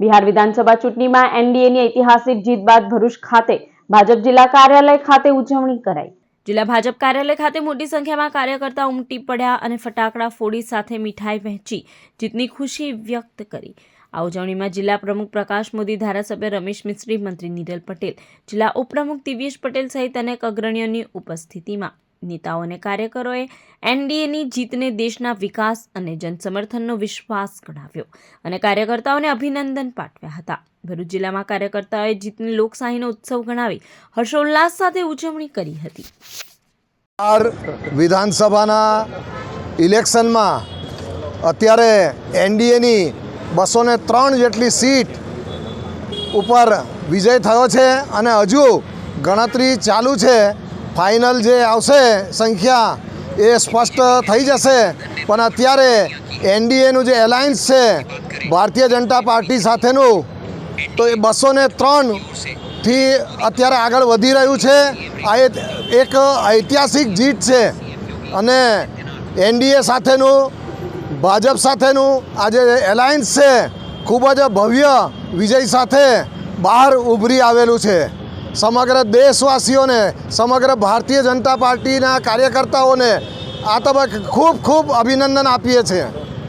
બિહાર વિધાનસભા ચૂંટણીમાં એનડીએની ઐતિહાસિક જીત બાદ ભરૂચ ખાતે ભાજપ જિલ્લા કાર્યાલય ખાતે ઉજવણી કરાઈ। જિલ્લા ભાજપ કાર્યાલય ખાતે મોટી સંખ્યામાં કાર્યકર્તાઓ ઉમટી પડ્યા અને ફટાકડા ફોડી સાથે મીઠાઈ વહેંચી જીતની ખુશી વ્યક્ત કરી। આ ઉજવણીમાં જિલ્લા પ્રમુખ પ્રકાશ મોદી, ધારાસભ્ય રમેશ મિસ્ત્રી, મંત્રી નીરલ પટેલ, જિલ્લા ઉપપ્રમુખ દિવ્યેશ પટેલ સહિત અનેક અગ્રણીઓની ઉપસ્થિતિમાં નેતાઓ અને કાર્યકરોએ એનડીએની જીતને દેશના વિકાસ અને જનસમર્થનનો વિશ્વાસ ગણાવ્યો અને કાર્યકર્તાઓને અભિનંદન પાઠવ્યા હતા। ભરૂચ જિલ્લામાં કાર્યકર્તાઓએ જીતને લોકશાહીનો ઉત્સવ ગણાવી હર્ષોલ્લાસ સાથે ઉજવણી કરી હતી। વિધાનસભાના ઇલેક્શનમાં અત્યારે એનડીએની 203 જેટલી સીટ ઉપર વિજય થયો છે અને હજુ ગણતરી ચાલુ છે। ફાઇનલ જે આવશે સંખ્યા એ સ્પષ્ટ થઈ જશે, પણ અત્યારે એનડીએનું જે એલાયન્સ છે ભારતીય જનતા પાર્ટી સાથેનું, તો એ 203થી અત્યારે આગળ વધી રહ્યું છે। આ એક ઐતિહાસિક જીત છે અને એનડીએ સાથેનું, ભાજપ સાથેનું આ જે એલાયન્સ છે ખૂબ જ ભવ્ય વિજય સાથે બહાર ઉભરી આવેલું છે। સમગ્ર દેશવાસીઓને, સમગ્ર ભારતીય જનતા પાર્ટીના કાર્યકર્તાઓને આ તબક્કે ખૂબ ખૂબ અભિનંદન આપીએ છીએ।